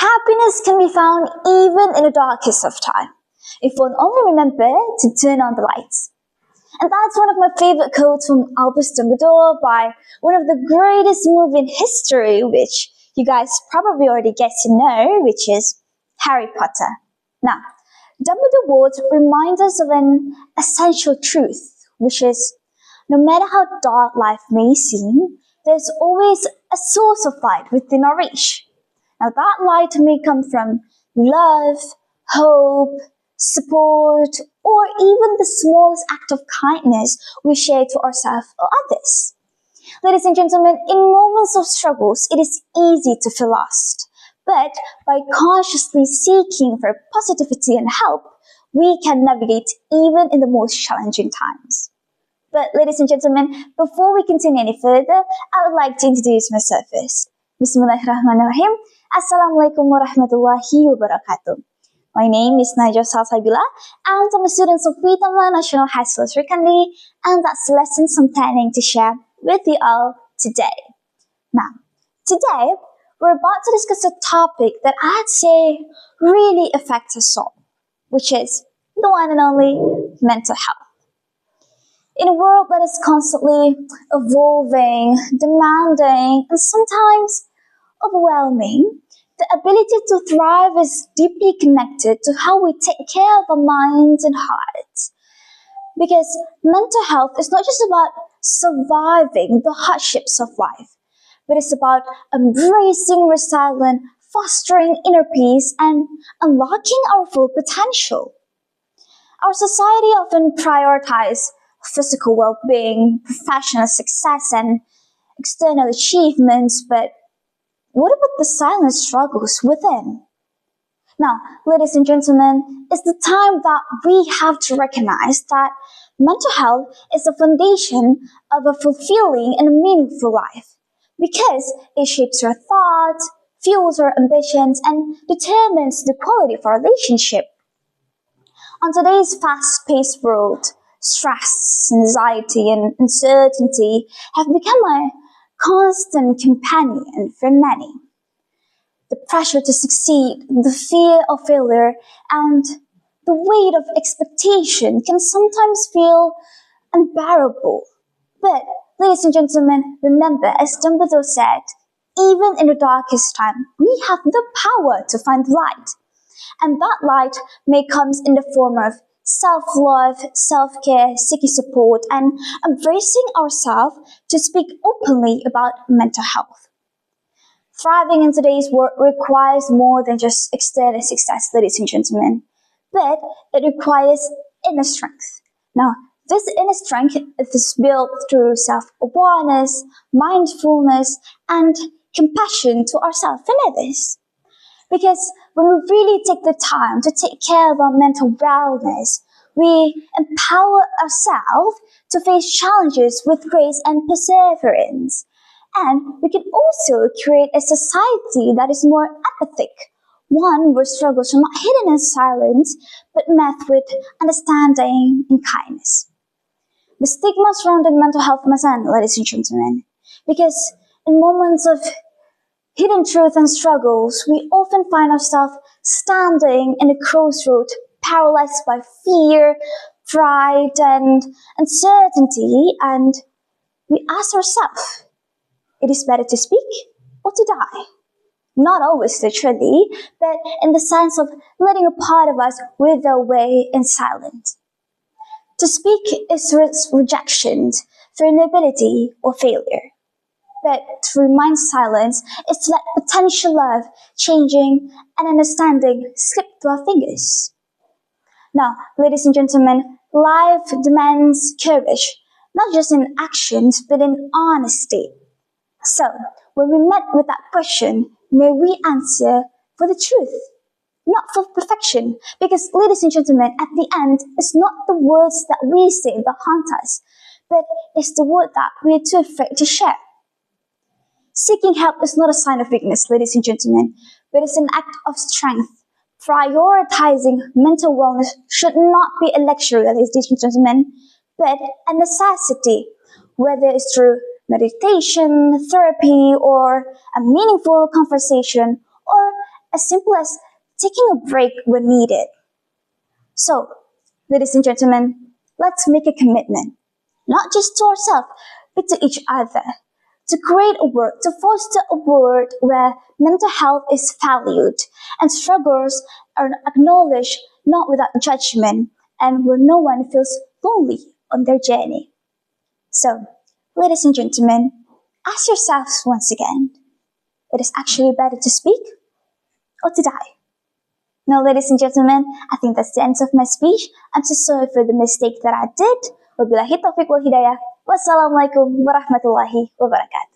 Happiness can be found even in the darkest of time, if one only remember to turn on the lights. And that's one of my favorite quotes from Albus Dumbledore by one of the greatest movies in history, which you guys probably already get to know, which is Harry Potter. Now, Dumbledore words remind us of an essential truth, which is no matter how dark life may seem, there's always a source of light within our reach. Now, that light may come from love, hope, support, or even the smallest act of kindness we share to ourselves or others. Ladies and gentlemen, in moments of struggles, it is easy to feel lost. But by consciously seeking for positivity and help, we can navigate even in the most challenging times. But ladies and gentlemen, before we continue any further, I would like to introduce myself first. Bismillahirrahmanirrahim. Assalamualaikum warahmatullahi wabarakatuh. My name is Najwa Salsabila, and I'm a student of Witama National High School Srikandi, and that's the lessons I'm planning to share with you all today. Now, today, we're about to discuss a topic that I'd say really affects us all, which is the one and only mental health. In a world that is constantly evolving, demanding, and sometimes overwhelming, the ability to thrive is deeply connected to how we take care of our minds and hearts. Because mental health is not just about surviving the hardships of life, but it's about embracing resilience, fostering inner peace, and unlocking our full potential. Our society often prioritizes physical well-being, professional success, and external achievements, but what about the silent struggles within? Now, ladies and gentlemen, it's the time that we have to recognize that mental health is the foundation of a fulfilling and meaningful life because it shapes our thoughts, fuels our ambitions, and determines the quality of our relationship. On today's fast-paced world, stress, anxiety, and uncertainty have become a constant companion for many. The pressure to succeed, the fear of failure, and the weight of expectation can sometimes feel unbearable. But, ladies and gentlemen, remember, as Dumbledore said, even in the darkest time, we have the power to find light. And that light may come in the form of self-love, self-care, seeking support, and embracing ourselves to speak openly about mental health. Thriving in today's world requires more than just external success, ladies and gentlemen, but it requires inner strength. Now, this inner strength is built through self-awareness, mindfulness, and compassion to ourselves and others. Because when we really take the time to take care of our mental wellness, we empower ourselves to face challenges with grace and perseverance. And we can also create a society that is more empathic, one where struggles are not hidden in silence, but met with understanding and kindness. The stigma surrounding mental health must end, ladies and gentlemen, because in moments of hidden truth and struggles, we often find ourselves standing in a crossroad, paralyzed by fear, pride, and uncertainty, and we ask ourselves, it is better to speak or to die? Not always literally, but in the sense of letting a part of us wither away in silence. To speak is rejection, vulnerability, or failure. But to remain silent is to let potential love, changing, and understanding slip through our fingers. Now, ladies and gentlemen, life demands courage, not just in actions, but in honesty. So, when we met with that question, may we answer for the truth, not for perfection. Because, ladies and gentlemen, at the end, it's not the words that we say that haunt us, but it's the word that we are too afraid to share. Seeking help is not a sign of weakness, ladies and gentlemen, but it's an act of strength. Prioritizing mental wellness should not be a luxury, ladies and gentlemen, but a necessity, whether it's through meditation, therapy, or a meaningful conversation, or as simple as taking a break when needed. So, ladies and gentlemen, let's make a commitment, not just to ourselves, but to each other, to create a world, to foster a world where mental health is valued and struggles are acknowledged not without judgment, and where no one feels lonely on their journey. So, ladies and gentlemen, ask yourselves once again, it is actually better to speak or to die? Now, ladies and gentlemen, I think that's the end of my speech. I'm so sorry for the mistake that I did. Wabillahi taufiq wal hidayah. Wassalamualaikum warahmatullahi wabarakatuh.